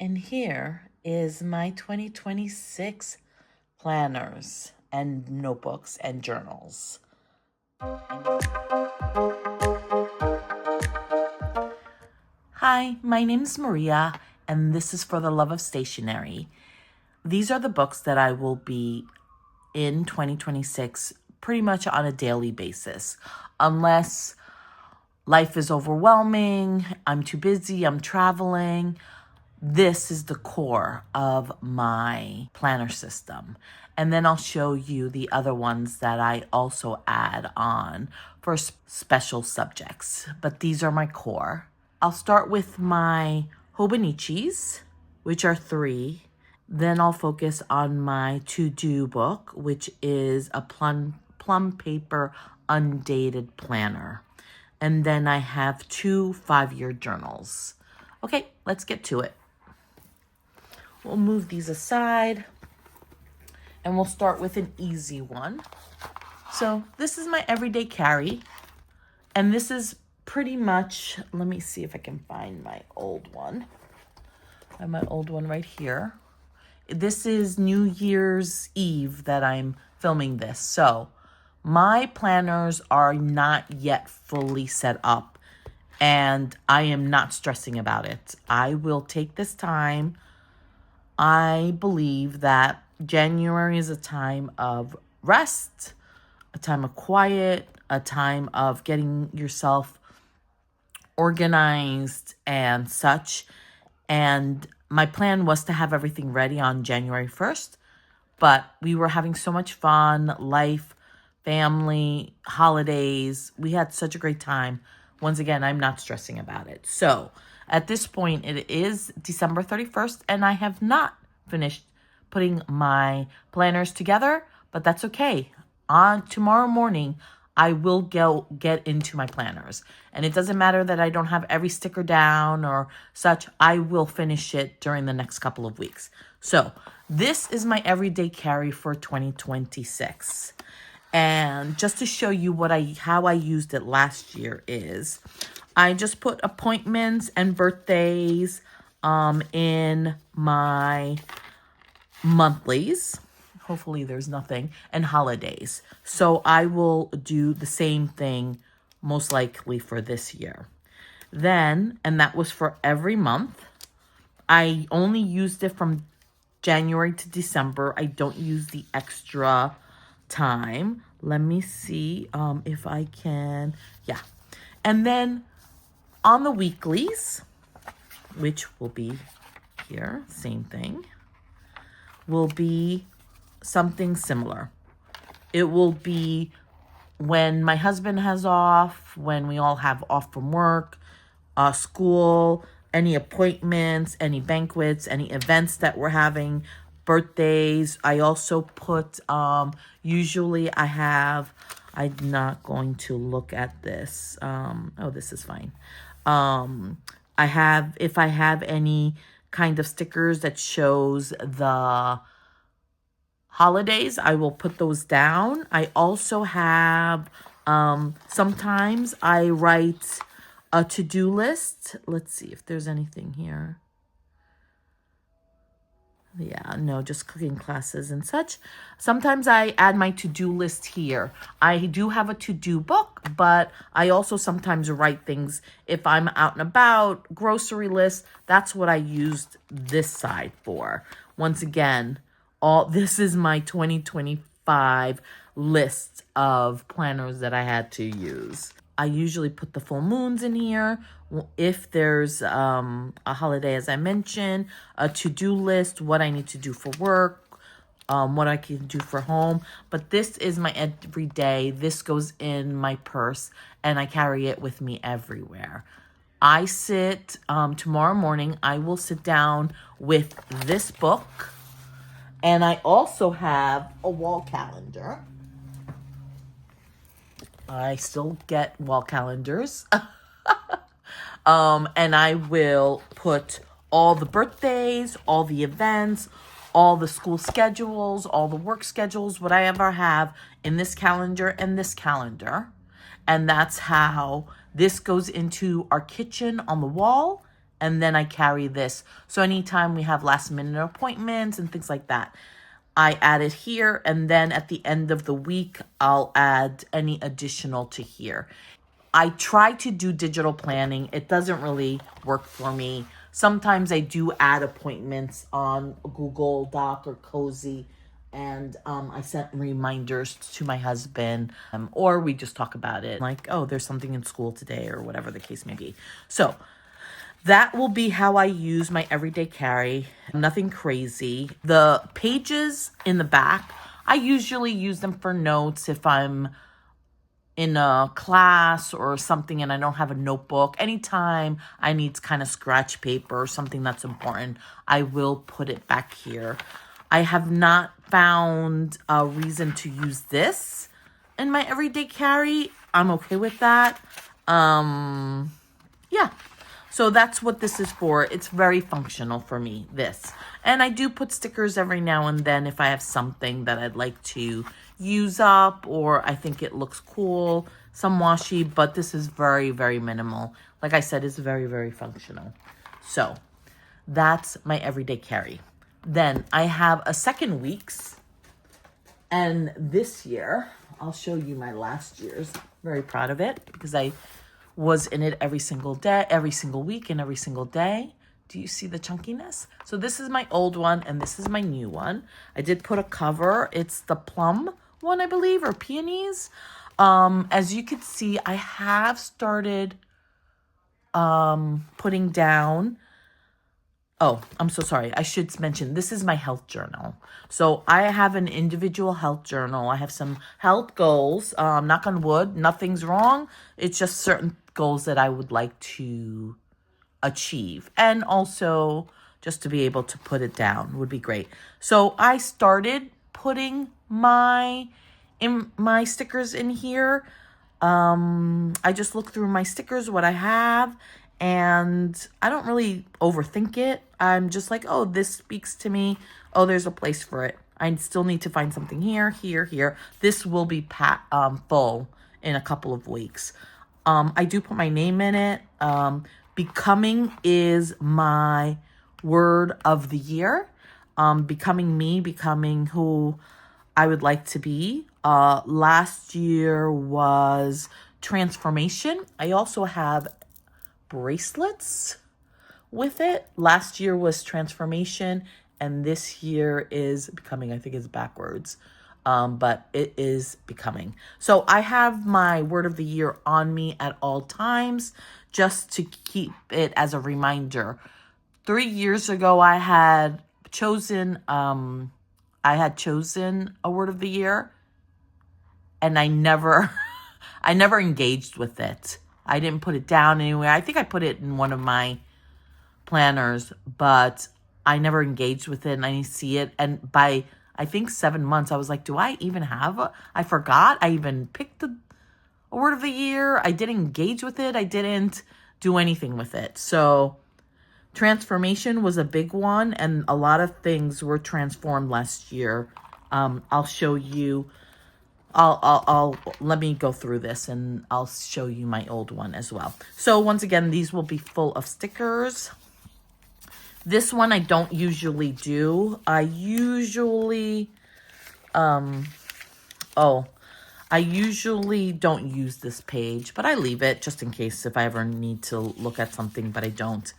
And here is my 2026 planners and notebooks and journals. Hi, my name's Maria, and this is For the Love of Stationery. These are the books that I will be in 2026 pretty much on a daily basis, unless life is overwhelming, I'm too busy, I'm traveling. This is the core of my planner system. And then I'll show you the other ones that I also add on for special subjects. But these are my core. I'll start with my Hobonichis, which are 3. Then I'll focus on my to-do book, which is a plum paper undated planner. And then I have 2 5-year journals. Okay, let's get to it. We'll move these aside and we'll start with an easy one. So this is my everyday carry. And this is pretty much, let me see if I can find my old one. I have my old one right here. This is New Year's Eve that I'm filming this. So my planners are not yet fully set up and I am not stressing about it. I will take this time. I believe that January is a time of rest, a time of quiet, a time of getting yourself organized and such. And my plan was to have everything ready on January 1st, but we were having so much fun, life, family, holidays. We had such a great time. Once again, I'm not stressing about it. So at this point, it is December 31st, and I have not finished putting my planners together, but that's okay. On tomorrow morning, I will get into my planners. And it doesn't matter that I don't have every sticker down or such. I will finish it during the next couple of weeks. So this is my everyday carry for 2026. And just to show you how I used it last year is I just put appointments and birthdays in my monthlies. Hopefully there's nothing, and holidays. So I will do the same thing most likely for this year. Then, and that was for every month. I only used it from January to December. I don't use the extra time. Let me see if I can. Yeah. And then on the weeklies, which will be here, same thing, will be something similar. It will be when my husband has off, when we all have off from work, school, any appointments, any banquets, any events that we're having, birthdays. I also put, usually I'm not going to look at this. Oh, this is fine. If I have any kind of stickers that shows the holidays, I will put those down. I also have, sometimes I write a to-do list. Let's see if there's anything here. Yeah, no, just cooking classes and such. Sometimes I add my to-do list here. I do have a to-do book, but I also sometimes write things if I'm out and about, grocery list. That's what I used this side for. Once again, this is my 2025 list of planners that I had to use. I usually put the full moons in here. If there's a holiday, as I mentioned, a to-do list, what I need to do for work, what I can do for home. But this is my everyday. This goes in my purse, and I carry it with me everywhere. I sit, tomorrow morning, I will sit down with this book. And I also have a wall calendar. I still get wall calendars. And I will put all the birthdays, all the events, all the school schedules, all the work schedules, what I ever have in this calendar and this calendar. And that's how this goes into our kitchen on the wall and then I carry this. So anytime we have last minute appointments and things like that, I add it here, and then at the end of the week, I'll add any additional to here. I try to do digital planning. It doesn't really work for me. Sometimes I do add appointments on Google Doc or Cozy, and I sent reminders to my husband, or we just talk about it, like, oh, there's something in school today, or whatever the case may be. So that will be how I use my everyday carry. Nothing crazy. The pages in the back, I usually use them for notes if I'm in a class or something and I don't have a notebook. Anytime I need kind of scratch paper or something that's important, I will put it back here. I have not found a reason to use this in my everyday carry. I'm okay with that. Yeah. So that's what this is for. It's very functional for me, this. And I do put stickers every now and then if I have something that I'd like to use up or I think it looks cool. Some washi, but this is very, very minimal. Like I said, it's very, very functional. So that's my everyday carry. Then I have a second week's. And this year, I'll show you my last year's. Very proud of it because I was in it every single day, every single week, and every single day. Do you see the chunkiness? So this is my old one, and this is my new one. I did put a cover. It's the plum one, I believe, or peonies. As you can see, I have started putting down. Oh, I'm so sorry. I should mention, this is my health journal. So I have an individual health journal. I have some health goals. Knock on wood, nothing's wrong. It's just certain goals that I would like to achieve. And also just to be able to put it down would be great. So I started putting my stickers in here. I just look through my stickers, what I have, and I don't really overthink it. I'm just like, oh, this speaks to me. Oh, there's a place for it. I still need to find something here, here, here. This will be full in a couple of weeks. I do put my name in it. Becoming is my word of the year. Becoming me, becoming who I would like to be. Last year was transformation. I also have bracelets with it. Last year was transformation, and this year is becoming. I think it's backwards, but it is becoming. So I have my word of the year on me at all times just to keep it as a reminder. 3 years ago, I had chosen a word of the year, and I never engaged with it. I didn't put it down anywhere. I think I put it in one of my planners, but I never engaged with it, and I see it. And by, I think, 7 months, I was like, do I even have I forgot. I even picked a word of the year. I didn't engage with it. I didn't do anything with it. So transformation was a big one, and a lot of things were transformed last year. I'll show you. I'll let me go through this and I'll show you my old one as well. So once again, these will be full of stickers. This one I don't usually do. I usually don't use this page, but I leave it just in case if I ever need to look at something, but I don't.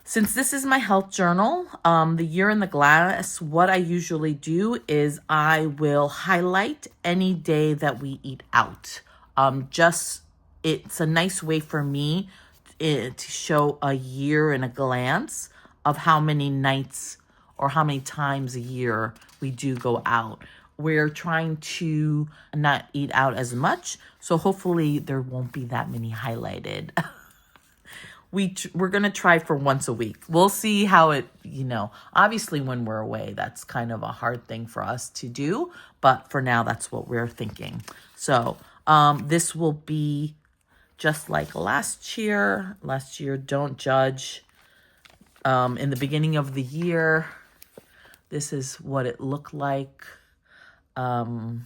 Since this is my health journal, the year in the glass, what I usually do is I will highlight any day that we eat out. It's a nice way for me to show a year in a glance of how many nights or how many times a year we do go out. We're trying to not eat out as much, so hopefully there won't be that many highlighted. We're going to try for once a week. We'll see how it, obviously when we're away, that's kind of a hard thing for us to do. But for now, that's what we're thinking. So this will be just like last year. Last year, don't judge. In the beginning of the year, this is what it looked like. And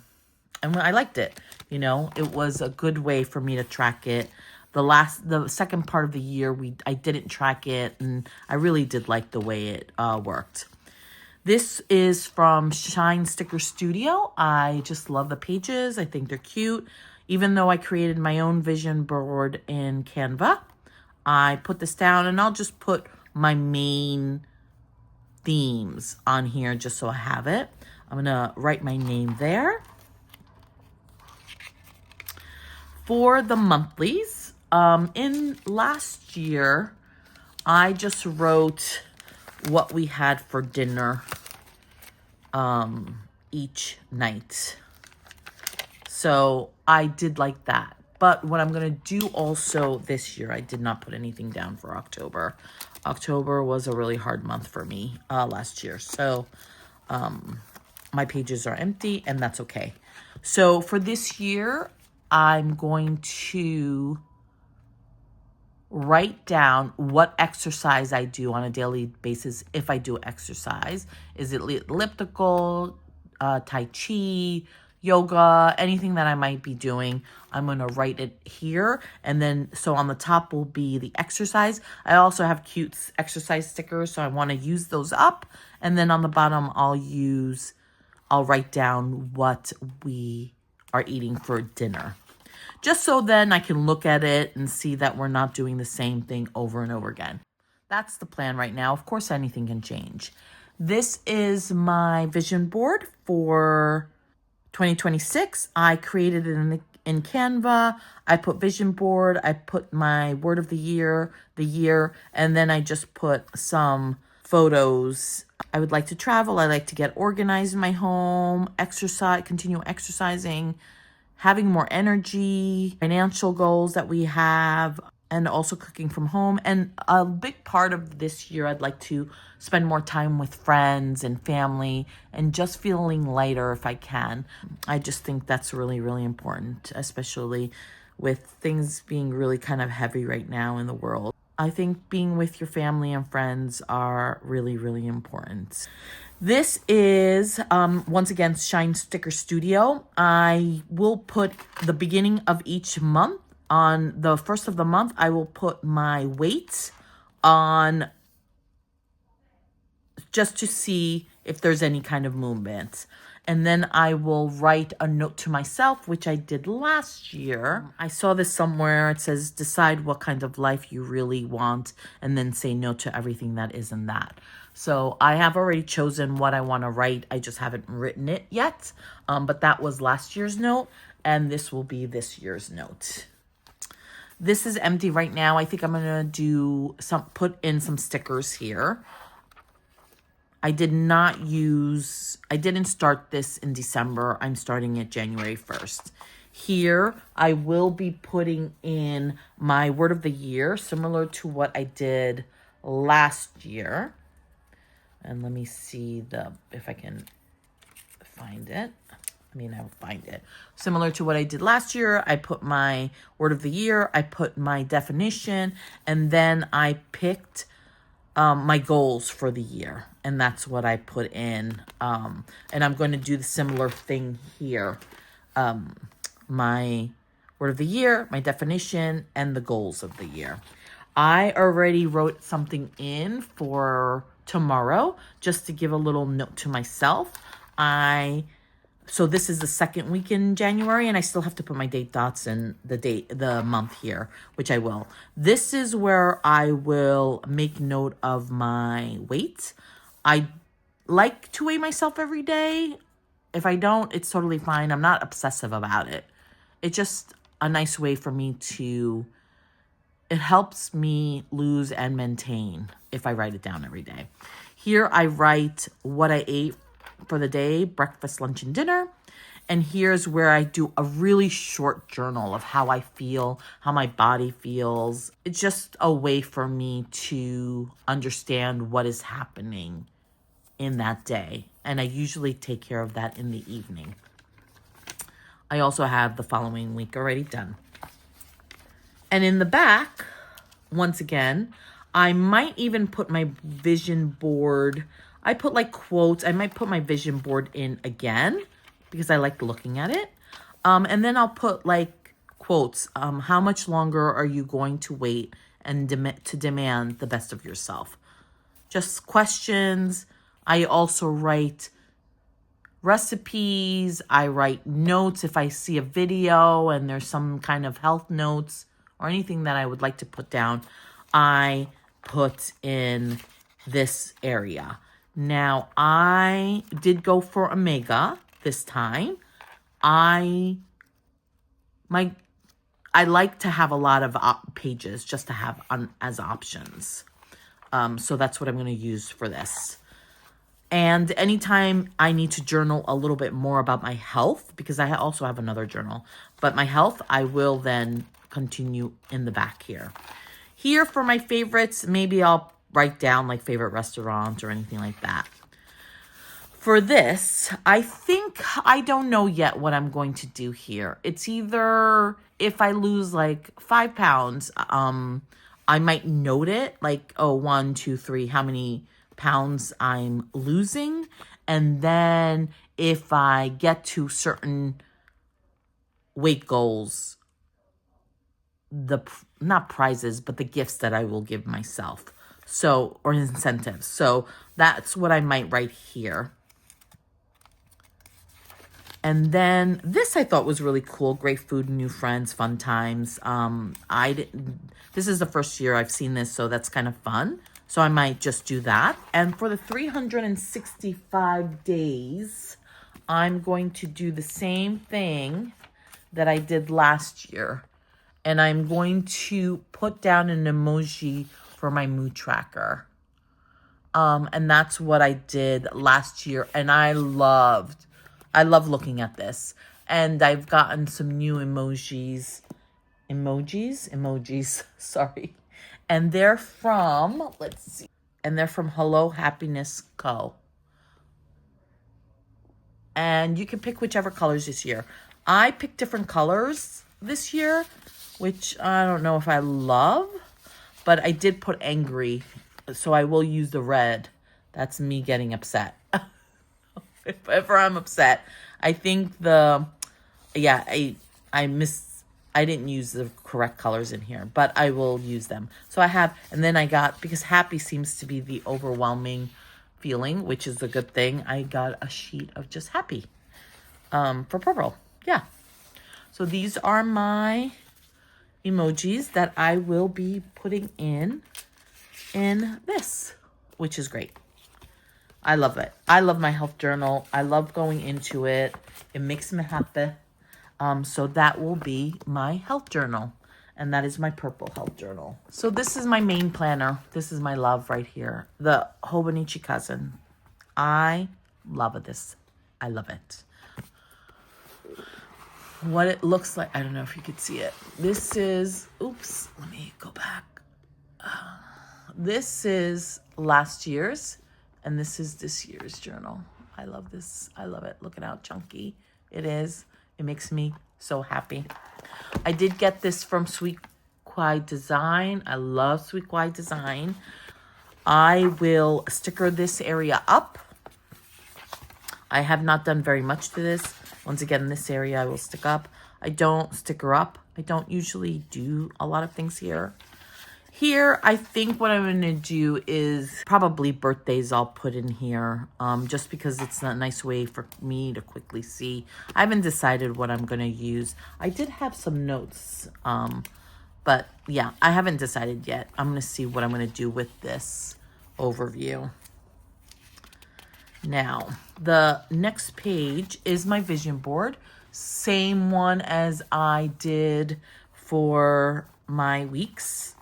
I liked it. It was a good way for me to track it. the second part of the year, I didn't track it, and I really did like the way it worked. This is from Shine Sticker Studio. I just love the pages. I think they're cute. Even though I created my own vision board in Canva, I put this down, and I'll just put my main themes on here just so I have it. I'm going to write my name there. For the monthlies, in last year, I just wrote what we had for dinner each night. So I did like that. But what I'm going to do also this year, I did not put anything down for October. October was a really hard month for me last year. So my pages are empty, and that's okay. So for this year, I'm going to write down what exercise I do on a daily basis if I do exercise. Is it elliptical, Tai Chi, yoga, anything that I might be doing? I'm going to write it here. And then, so on the top will be the exercise. I also have cute exercise stickers, so I want to use those up. And then on the bottom, I'll write down what we are eating for dinner. Just so then I can look at it and see that we're not doing the same thing over and over again. That's the plan right now. Of course, anything can change. This is my vision board for 2026. I created it in Canva. I put vision board. I put my word of the year, and then I just put some photos. I would like to travel. I like to get organized in my home, exercise, continue exercising, having more energy, financial goals that we have, and also cooking from home. And a big part of this year, I'd like to spend more time with friends and family and just feeling lighter if I can. I just think that's really, really important, especially with things being really kind of heavy right now in the world. I think being with your family and friends are really, really important. This is, once again, Shine Sticker Studio. I will put the beginning of each month. On the first of the month, I will put my weights on just to see if there's any kind of movement. And then I will write a note to myself, which I did last year. I saw this somewhere. It says, decide what kind of life you really want, and then say no to everything that isn't that. So I have already chosen what I want to write. I just haven't written it yet. But that was last year's note, and this will be this year's note. This is empty right now. I think I'm going to put in some stickers here. I didn't start this in December. I'm starting it January 1st. Here, I will be putting in my word of the year, similar to what I did last year. And let me see if I can find it. I'll find it. Similar to what I did last year, I put my word of the year, I put my definition, and then I picked my goals for the year. And that's what I put in. And I'm going to do the similar thing here. My word of the year, my definition, and the goals of the year. I already wrote something in for tomorrow, just to give a little note to myself. So this is the second week in January, and I still have to put my date dots and the month here, which I will. This is where I will make note of my weight. I like to weigh myself every day. If I don't, it's totally fine. I'm not obsessive about it. It's just a nice way for me it helps me lose and maintain if I write it down every day. Here I write what I ate for the day, breakfast, lunch, and dinner. And here's where I do a really short journal of how I feel, how my body feels. It's just a way for me to understand what is happening in that day. And I usually take care of that in the evening. I also have the following week already done. And in the back, once again, I might even put my vision board. I put like quotes. I might put my vision board in again because I like looking at it. And then I'll put like quotes. How much longer are you going to wait and to demand the best of yourself? Just questions. I also write recipes. I write notes if I see a video and there's some kind of health notes or anything that I would like to put down. I put in this area. Now, I did go for Omega this time. I like to have a lot of pages just to have as options. So that's what I'm going to use for this. And anytime I need to journal a little bit more about my health, because I also have another journal, but my health, I will then continue in the back here. Here for my favorites, maybe I'll write down like favorite restaurants or anything like that. For this, I don't know yet what I'm going to do here. It's either if I lose like 5 pounds, I might note it like, oh, 1, 2, 3, how many pounds I'm losing. And then if I get to certain weight goals, not prizes, but the gifts that I will give myself. So, or incentives. So that's what I might write here. And then this I thought was really cool. Great food, new friends, fun times. This is the first year I've seen this, so that's kind of fun. So I might just do that. And for the 365 days, I'm going to do the same thing that I did last year. And I'm going to put down an emoji for my mood tracker. And that's what I did last year. And I love looking at this. And I've gotten some new emojis, sorry. And they're from, let's see. And they're from Hello Happiness Co. And you can pick whichever colors this year. I picked different colors this year, which I don't know if I love, but I did put angry, so I will use the red. That's me getting upset. If ever I'm upset, I think I didn't use the correct colors in here, but I will use them. So I have, and then I got, because happy seems to be the overwhelming feeling, which is a good thing, I got a sheet of just happy for purple. Yeah. So these are my emojis that I will be putting in this, which is great. I love it. I love my health journal. I love going into it. It makes me happy. So that will be my health journal. And that is my purple health journal. So this is my main planner. This is my love right here. The Hobonichi cousin. I love this. I love it. What it looks like. I don't know if you could see it. This is, oops, let me go back. This is last year's. And this is this year's journal. I love this. I love it. Look at how chunky it is. It makes me so happy. I did get this from Sweet Kwai Design. I love Sweet Kwai Design. I will sticker this area up. I have not done very much to this. Once again, this area I will stick up. I don't sticker up. I don't usually do a lot of things here. Here, I think what I'm going to do is probably birthdays I'll put in here, just because it's a nice way for me to quickly see. I haven't decided what I'm going to use. I did have some notes, but yeah, I haven't decided yet. I'm going to see what I'm going to do with this overview. Now, the next page is my vision board. Same one as I did for my weeks.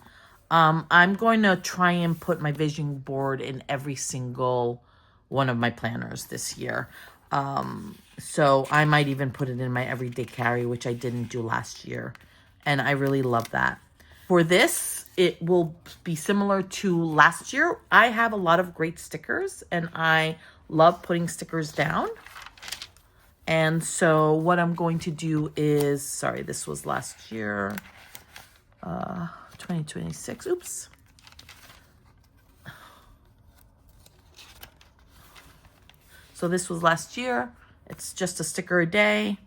I'm going to try and put my vision board in every single one of my planners this year. So I might even put it in my everyday carry, which I didn't do last year. And I really love that. For this, it will be similar to last year. I have a lot of great stickers and I love putting stickers down. And so what I'm going to do is, sorry, this was last year. 2026. Oops. So this was last year. It's just a sticker a day.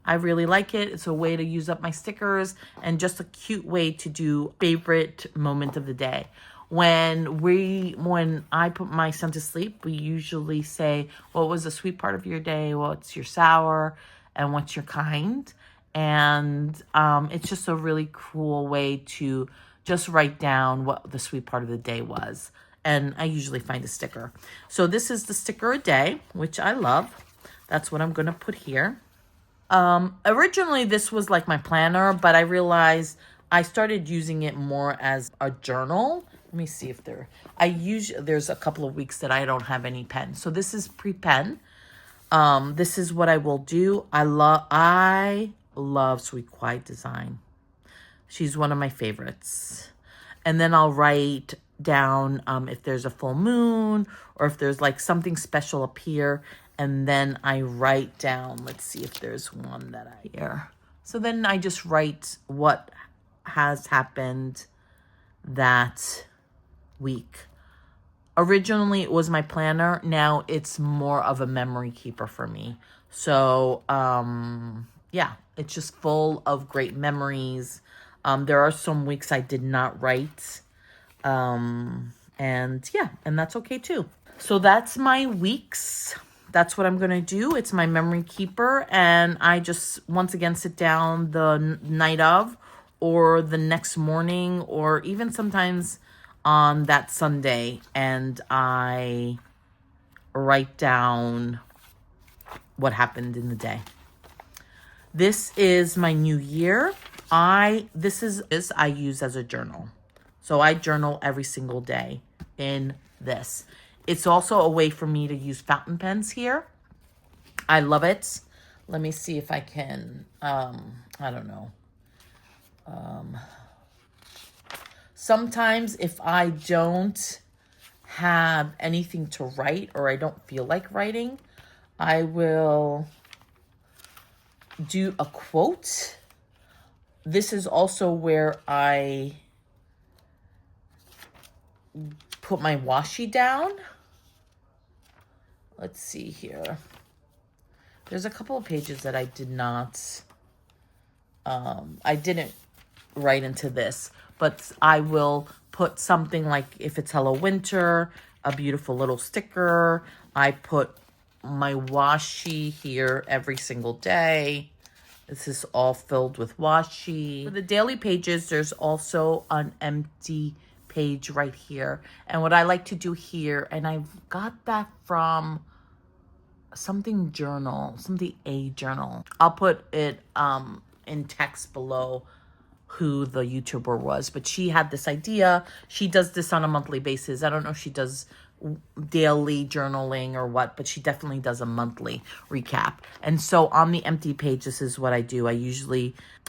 I really like it. It's a way to use up my stickers and just a cute way to do favorite moment of the day. When I put my son to sleep, we usually say, what was the sweet part of your day? What's your sour? And what's your kind? And it's just a really cool way to just write down what the sweet part of the day was. And I usually find a sticker. So this is the sticker a day, which I love. That's what I'm going to put here. Originally, this was like my planner, but I realized I started using it more as a journal. Let me see if there's a couple of weeks that I don't have any pen. So this is pre-pen. This is what I will do. I love Sweet Quiet Design. She's one of my favorites. And then I'll write down if there's a full moon or if there's like something special up here. And then I write down, let's see if there's one that here. So then I just write what has happened that week. Originally, it was my planner. Now it's more of a memory keeper for me. So, yeah, it's just full of great memories. There are some weeks I did not write. And yeah, and that's okay too. So that's my weeks. That's what I'm going to do. It's my memory keeper. And I just, once again, sit down the night of or the next morning or even sometimes on that Sunday. And I write down what happened in the day. This is my new year. This I use as a journal. So I journal every single day in this. It's also a way for me to use fountain pens here. I love it. Let me see if I can, I don't know. Sometimes if I don't have anything to write or I don't feel like writing, I will do a quote. This is also where I put my washi down. Let's see here. There's a couple of pages that I didn't write into this, but I will put something like if it's Hello Winter, a beautiful little sticker. I put my washi here every single day. This is all filled with washi. For the daily pages, there's also an empty page right here. And what I like to do here, and I've got that from something a journal. I'll put it in text below who the YouTuber was, but she had this idea. She does this on a monthly basis. I don't know if she does daily journaling or what, but she definitely does a monthly recap. And so on the empty page, this is what I do.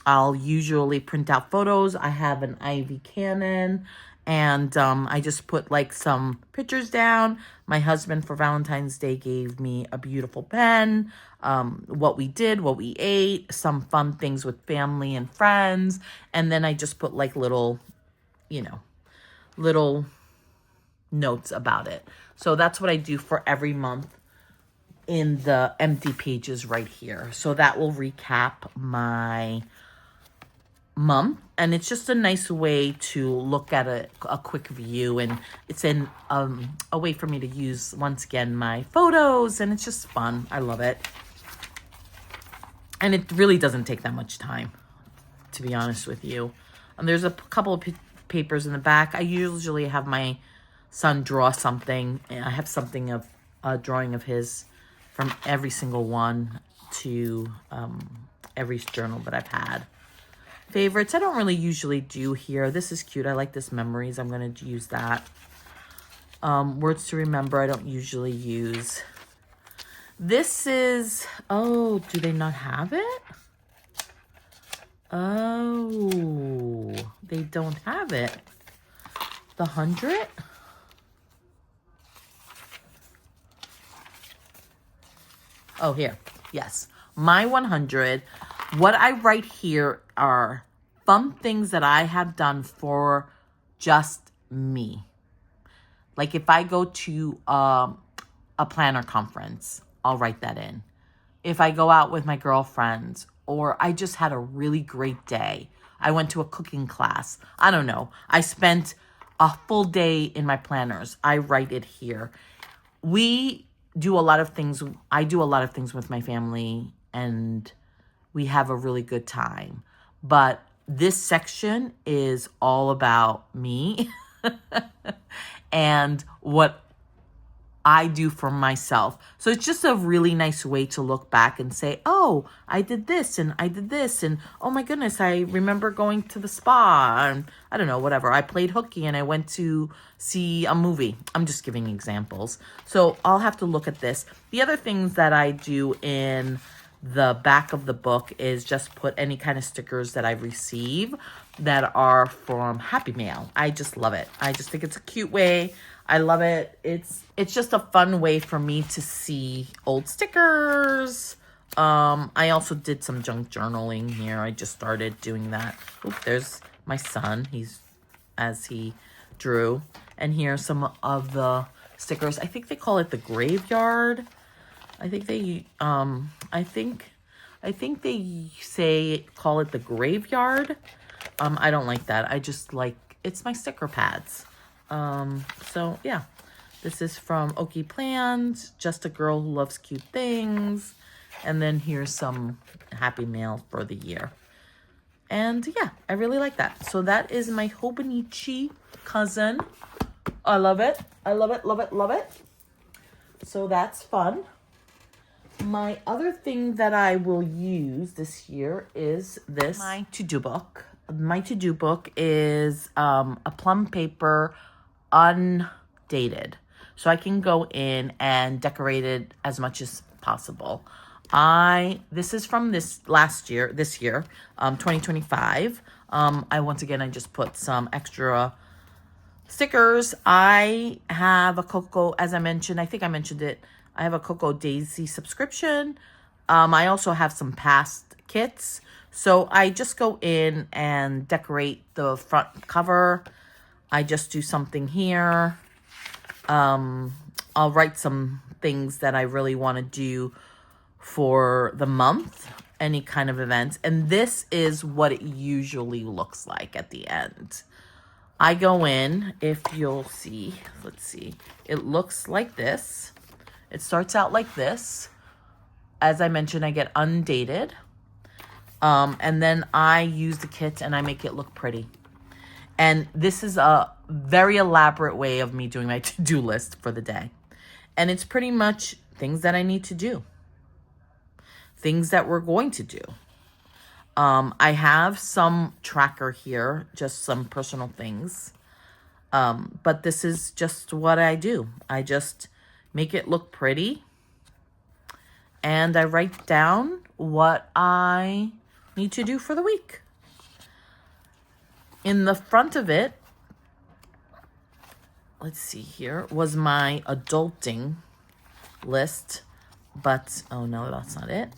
I'll usually print out photos. I have an Ivy Canon, and I just put like some pictures down. My husband for Valentine's Day gave me a beautiful pen, what we did, what we ate, some fun things with family and friends. And then I just put like little notes about it. So that's what I do for every month in the empty pages right here. So that will recap my month, and it's just a nice way to look at a quick view, and it's in a way for me to use once again my photos, and it's just fun. I love it, and it really doesn't take that much time, to be honest with you. And there's a couple of papers in the back. I usually have my son draw something, and I have something of a drawing of his from every single one to every journal that I've had. Favorites, I don't really usually do here. This is cute. I like this memories. I'm going to use that. Words to remember, I don't usually use. This is, oh, do they not have it? Oh, they don't have it. The 100? Oh, here. Yes. My 100. What I write here are fun things that I have done for just me. Like if I go to a planner conference, I'll write that in. If I go out with my girlfriends or I just had a really great day. I went to a cooking class. I don't know. I spent a full day in my planners. I write it here. We do a lot of things. I do a lot of things with my family, and we have a really good time. But this section is all about me and what I do for myself. So it's just a really nice way to look back and say, oh, I did this and I did this. And oh my goodness, I remember going to the spa and I don't know, whatever. I played hooky and I went to see a movie. I'm just giving examples. So I'll have to look at this. The other things that I do in the back of the book is just put any kind of stickers that I receive that are from Happy Mail. I just love it. I just think it's a cute way. I love it. It's just a fun way for me to see old stickers. I also did some junk journaling here. I just started doing that. Oop, there's my son. As he drew. And here's some of the stickers. I think they call it the graveyard. I think they call it the graveyard. I don't like that. I just like, it's my sticker pads. So yeah, this is from Oki Plans, Just a Girl Who Loves Cute Things. And then here's some Happy Mail for the year. And yeah, I really like that. So that is my Hobonichi cousin. I love it. I love it, love it, love it. So that's fun. My other thing that I will use this year is this, my to-do book. My to-do book is a plum paper undated. So I can go in and decorate it as much as possible. This is from this year, 2025. I just put some extra stickers. I have a Cocoa, as I mentioned, I think I mentioned it. I have a Cocoa Daisy subscription. I also have some past kits. So I just go in and decorate the front cover. I just do something here. I'll write some things that I really want to do for the month, any kind of events. And this is what it usually looks like at the end. I go in, if you'll see, let's see, it looks like this. It starts out like this. As I mentioned, I get undated. And then I use the kit and I make it look pretty. And this is a very elaborate way of me doing my to-do list for the day. And it's pretty much things that I need to do. Things that we're going to do. I have some tracker here, just some personal things. But this is just what I do. I just make it look pretty. And I write down what I need to do for the week. In the front of it, let's see here, was my adulting list. But, oh no, that's not it.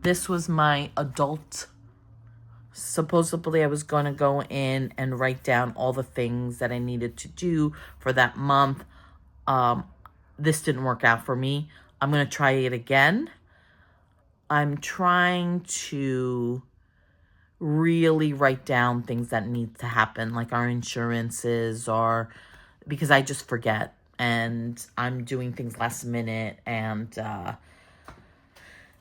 This was my adult. Supposedly I was going to go in and write down all the things that I needed to do for that month. This didn't work out for me. I'm going to try it again. I'm trying to really write down things that need to happen, like our insurances, or because I just forget and I'm doing things last minute and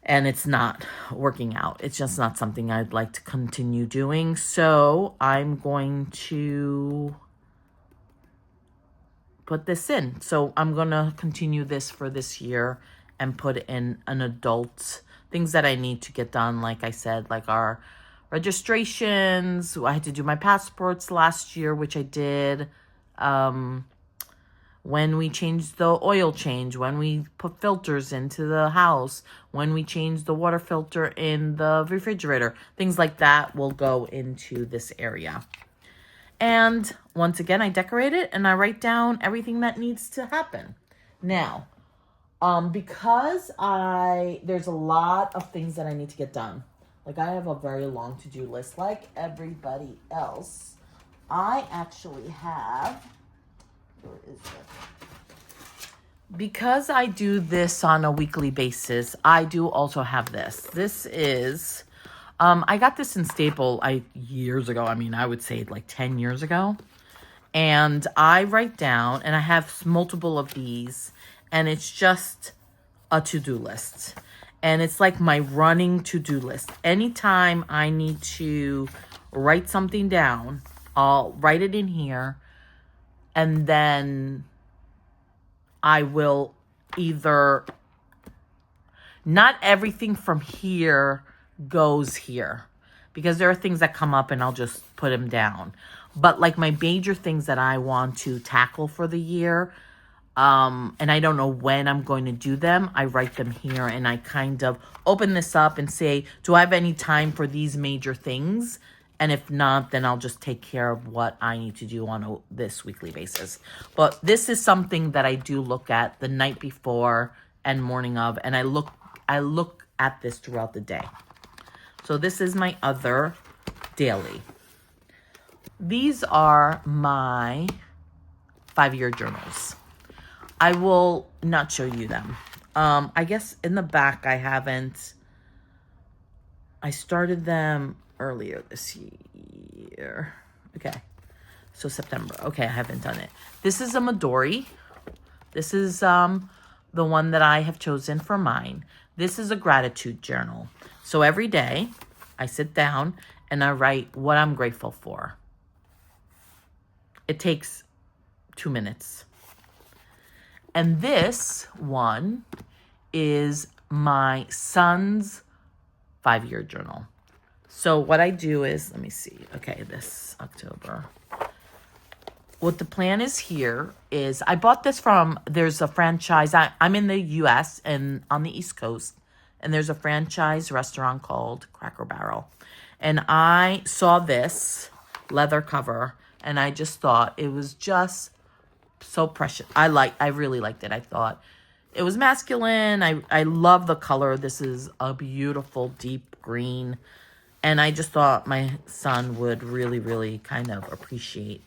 it's not working out. It's just not something I'd like to continue doing. So I'm going to put this in. So I'm going to continue this for this year and put in an adult, things that I need to get done. Like I said, like our registrations. I had to do my passports last year, which I did. When we changed the oil change, when we put filters into the house, when we changed the water filter in the refrigerator, things like that will go into this area. And once again, I decorate it and I write down everything that needs to happen. Now, because there's a lot of things that I need to get done. Like I have a very long to-do list like everybody else. I actually have, where is it? Because I do this on a weekly basis, I do also have this. This is, I got this in Staple years ago. I mean, I would say like 10 years ago. And I write down, and I have multiple of these, and it's just a to-do list. And it's like my running to-do list. Anytime I need to write something down, I'll write it in here, and then I will either, not everything from here goes here, because there are things that come up and I'll just put them down. But like my major things that I want to tackle for the year, and I don't know when I'm going to do them, I write them here, and I kind of open this up and say, do I have any time for these major things? And if not, then I'll just take care of what I need to do on this weekly basis. But this is something that I do look at the night before and morning of, and I look at this throughout the day. So this is my other daily. These are my 5-year journals. I will not show you them. I guess in the back I haven't. I started them earlier this year. Okay. So September. Okay, I haven't done it. This is a Midori. This is the one that I have chosen for mine. This is a gratitude journal. So every day I sit down and I write what I'm grateful for. It takes 2 minutes. And this one is my son's 5-year journal. So what I do is, let me see. Okay, this October. What the plan is here is, I bought this from, there's a franchise. I'm in the U.S. and on the East Coast. And there's a franchise restaurant called Cracker Barrel. And I saw this leather cover, and I just thought it was just so precious. I really liked it. I thought it was masculine. I love the color. This is a beautiful deep green. And I just thought my son would really, really kind of appreciate,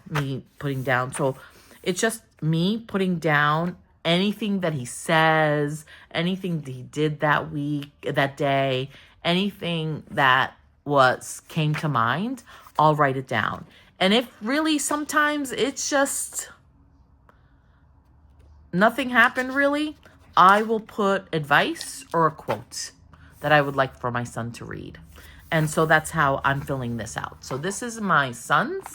me putting down. So it's just me putting down anything that he says, anything that he did that week, that day, anything that came to mind, I'll write it down. And if really sometimes it's just nothing happened really, I will put advice or a quote that I would like for my son to read. And so that's how I'm filling this out. So this is my son's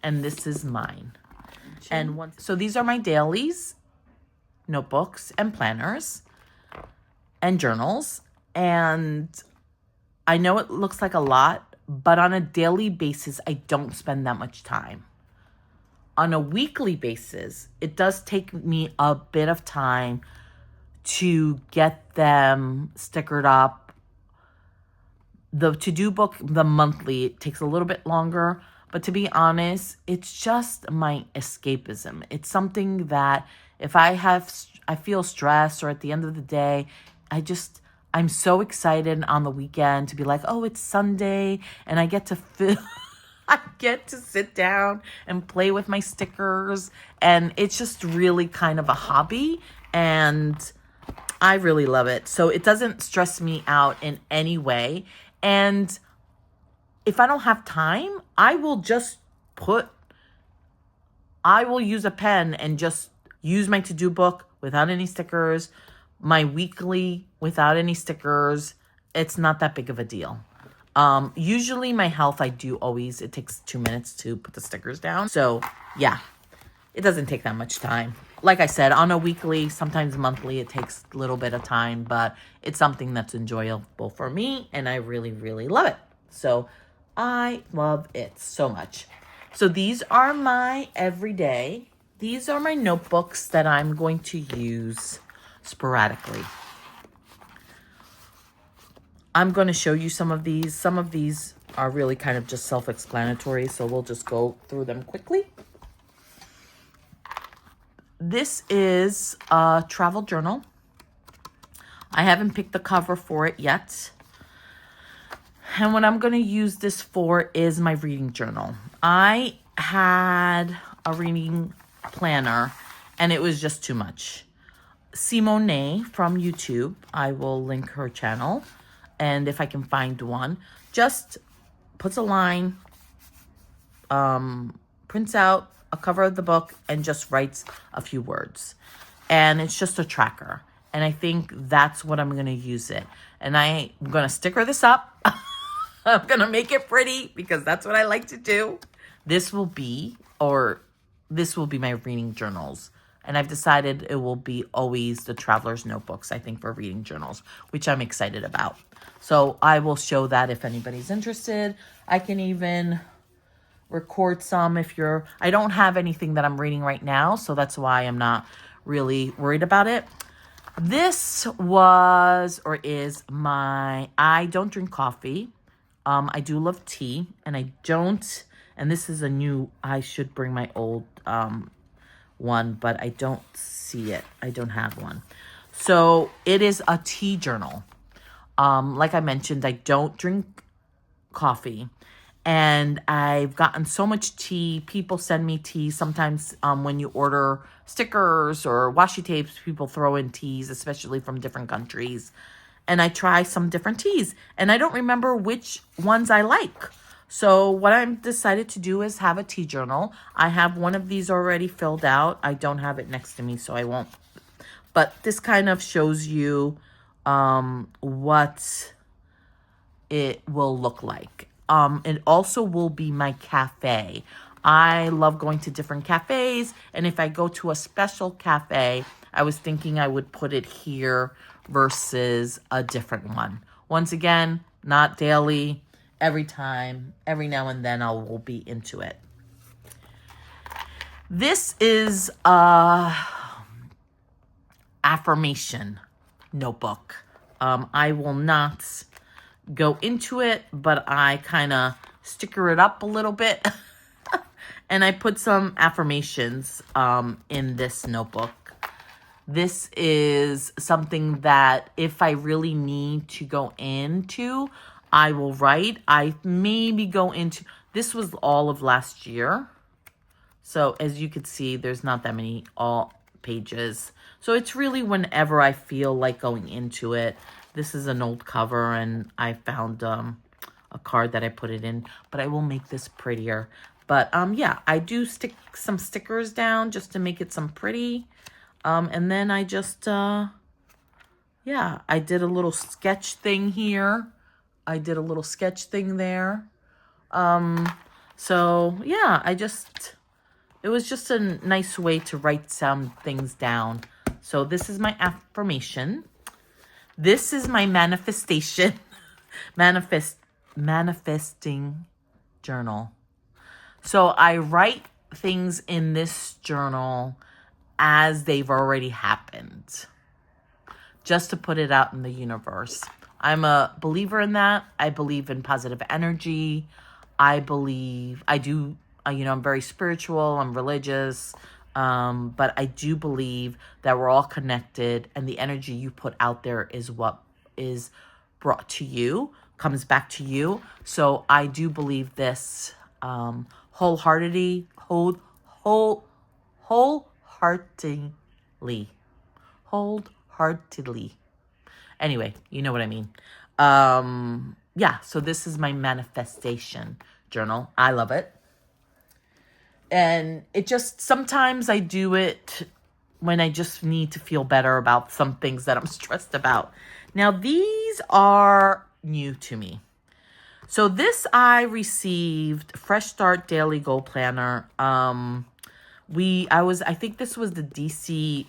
and this is mine. So these are my dailies, notebooks and planners and journals. And I know it looks like a lot, but on a daily basis, I don't spend that much time. On a weekly basis, it does take me a bit of time to get them stickered up. The to-do book, the monthly, it takes a little bit longer. But to be honest, it's just my escapism. It's something that if I feel stressed, or at the end of the day, I'm so excited on the weekend to be like, oh, it's Sunday, and I get to I get to sit down and play with my stickers, and it's just really kind of a hobby, and I really love it. So it doesn't stress me out in any way. And if I don't have time, I will use a pen and just use my to-do book without any stickers, my weekly without any stickers. It's not that big of a deal. Usually my health, it takes 2 minutes to put the stickers down. So yeah, it doesn't take that much time. Like I said, on a weekly, sometimes monthly, it takes a little bit of time, but it's something that's enjoyable for me, and I really, really love it. So I love it so much. So these are my everyday. These are my notebooks that I'm going to use sporadically. I'm going to show you some of these. Some of these are really kind of just self-explanatory, so we'll just go through them quickly. This is a travel journal. I haven't picked the cover for it yet. And what I'm going to use this for is my reading journal. I had a reading planner, and it was just too much. Simone from YouTube, I will link her channel, and if I can find one, just puts a line, prints out a cover of the book, and just writes a few words. And it's just a tracker. And I think that's what I'm going to use it. And I'm going to sticker this up. I'm going to make it pretty because that's what I like to do. This will be my reading journals. And I've decided it will be always the Traveler's Notebooks, I think, for reading journals, which I'm excited about. So I will show that if anybody's interested. I can even record some I don't have anything that I'm reading right now, so that's why I'm not really worried about it. This was or is I don't drink coffee. I do love tea, and and this is I should bring my old one, but I don't see it. I don't have one. So it is a tea journal. Like I mentioned, I don't drink coffee. And I've gotten so much tea. People send me tea. Sometimes when you order stickers or washi tapes, people throw in teas, especially from different countries. And I try some different teas. And I don't remember which ones I like. So what I've decided to do is have a tea journal. I have one of these already filled out. I don't have it next to me, so I won't. But this kind of shows you what it will look like. It also will be my cafe. I love going to different cafes, and if I go to a special cafe, I was thinking I would put it here versus a different one. Once again, not daily, every now and then I will be into it. This is a affirmation notebook. I will not go into it, but I kind of sticker it up a little bit. And I put some affirmations in this notebook. This is something that if I really need to go into, I will write. I maybe go into, this was all of last year. So as you can see, there's not that many pages. So it's really whenever I feel like going into it. This is an old cover, and I found a card that I put it in, but I will make this prettier. But yeah, I do stick some stickers down just to make it some pretty. And then I just, I did a little sketch thing here. I did a little sketch thing there. So yeah, it was just a nice way to write some things down. So this is my affirmation. This is my manifesting journal. So I write things in this journal as they've already happened, just to put it out in the universe. I'm a believer in that. I believe in positive energy. I'm very spiritual. I'm religious. But I do believe that we're all connected, and the energy you put out there is what is brought to you, comes back to you. So I do believe this wholeheartedly. Anyway, you know what I mean. Yeah, so this is my manifestation journal. I love it. And it just, sometimes I do it when I just need to feel better about some things that I'm stressed about. Now, these are new to me. So this I received, Fresh Start Daily Goal Planner. I think this was the DC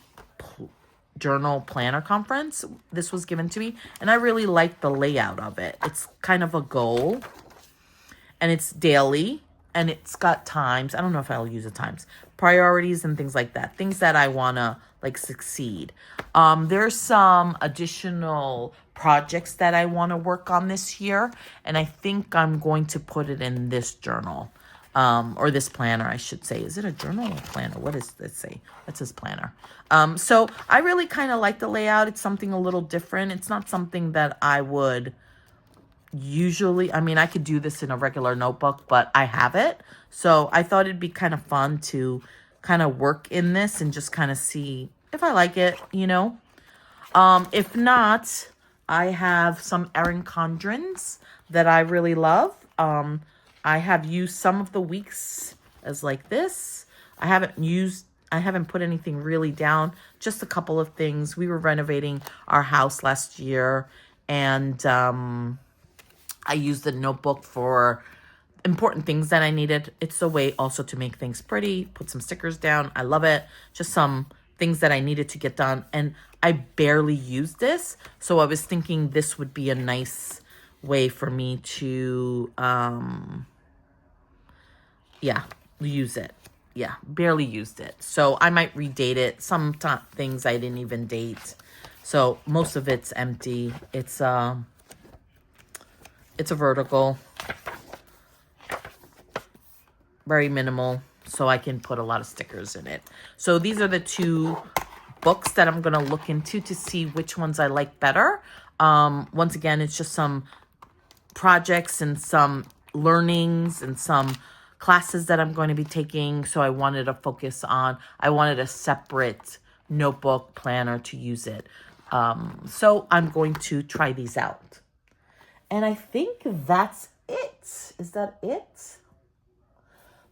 Journal Planner Conference. This was given to me, and I really like the layout of it. It's kind of a goal, and it's daily. And it's got times. I don't know if I'll use the times. Priorities and things like that. Things that I want to succeed. There's some additional projects that I want to work on this year. And I think I'm going to put it in this journal. Or this planner, I should say. Is it a journal or planner? What does this say? That says planner. So I really kind of like the layout. It's something a little different. It's not something that I would usually, I could do this in a regular notebook, but I have it. So I thought it'd be kind of fun to kind of work in this and just kind of see if I like it, you know. If not, I have some Erin Condrens that I really love. I have used some of the weeks as like this. I haven't put anything really down, just a couple of things. We were renovating our house last year, and I used the notebook for important things that I needed. It's a way also to make things pretty, put some stickers down. I love it. Just some things that I needed to get done. And I barely used this. So I was thinking this would be a nice way for me to, use it. Yeah, barely used it. So I might redate it. Some things I didn't even date. So most of it's empty. It's a vertical. Very minimal, so I can put a lot of stickers in it. So these are the two books that I'm going to look into to see which ones I like better. Once again, it's just some projects and some learnings and some classes that I'm going to be taking. So I wanted a separate notebook planner to use it. So I'm going to try these out. And I think that's it. Is that it?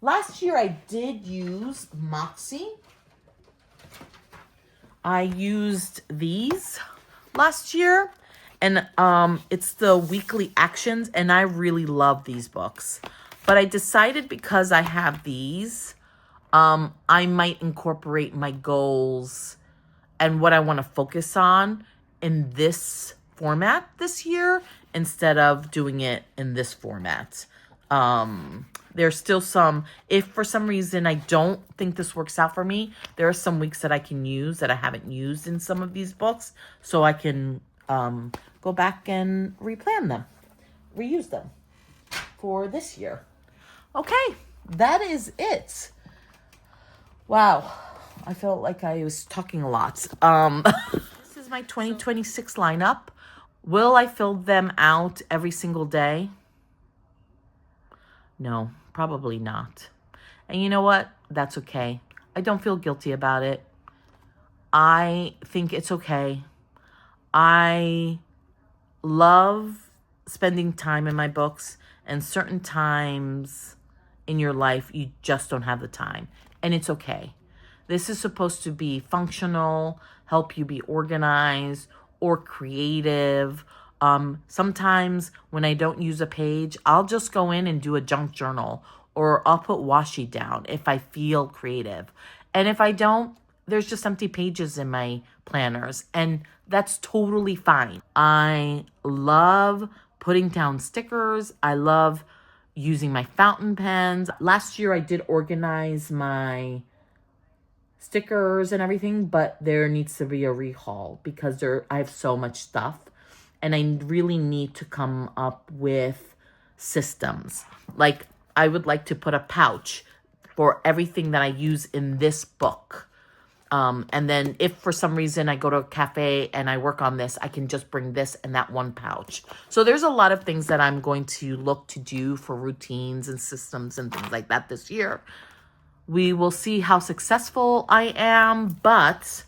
Last year I did use Moxie. I used these last year, and it's the weekly actions, and I really love these books. But I decided because I have these, I might incorporate my goals and what I want to focus on in this format this year instead of doing it in this format. There's still some, if for some reason I don't think this works out for me, there are some weeks that I can use that I haven't used in some of these books. So I can go back and reuse them for this year. Okay, that is it. Wow, I felt like I was talking a lot. This is my 2026 lineup. Will I fill them out every single day? No, probably not. And you know what? That's okay. I don't feel guilty about it. I think it's okay. I love spending time in my books, and certain times in your life, you just don't have the time. And it's okay. This is supposed to be functional, help you be organized or creative. Sometimes when I don't use a page, I'll just go in and do a junk journal, or I'll put washi down if I feel creative. And if I don't, there's just empty pages in my planners, and that's totally fine. I love putting down stickers. I love using my fountain pens. Last year I did organize my stickers and everything, but there needs to be a rehaul because I have so much stuff. And I really need to come up with systems. Like, I would like to put a pouch for everything that I use in this book. And then if for some reason I go to a cafe and I work on this, I can just bring this and that one pouch. So there's a lot of things that I'm going to look to do for routines and systems and things like that this year. We will see how successful I am, but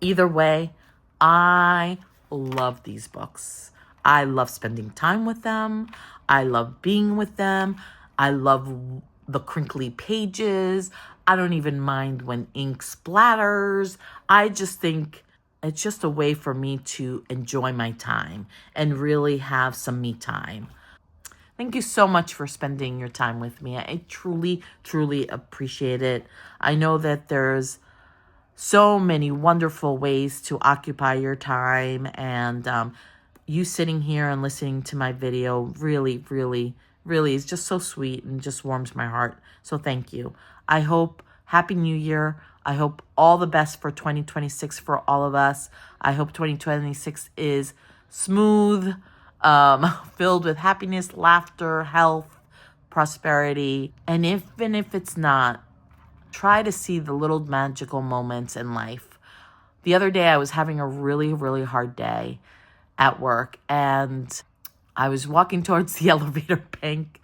either way, I love these books. I love spending time with them. I love being with them. I love the crinkly pages. I don't even mind when ink splatters. I just think it's just a way for me to enjoy my time and really have some me time. Thank you so much for spending your time with me. I truly, truly appreciate it. I know that there's so many wonderful ways to occupy your time, and you sitting here and listening to my video really, really, really is just so sweet and just warms my heart. So thank you. I hope Happy New Year. I hope all the best for 2026 for all of us. I hope 2026 is smooth, filled with happiness, laughter, health, prosperity. And even if it's not, try to see the little magical moments in life. The other day, I was having a really, really hard day at work, and I was walking towards the elevator bank,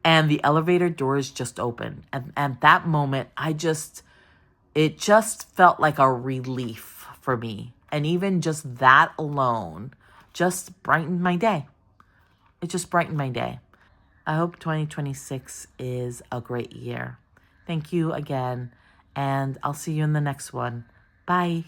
and the elevator doors just opened. And at that moment, it just felt like a relief for me. And even just that alone just brightened my day. It just brightened my day. I hope 2026 is a great year. Thank you again, and I'll see you in the next one. Bye.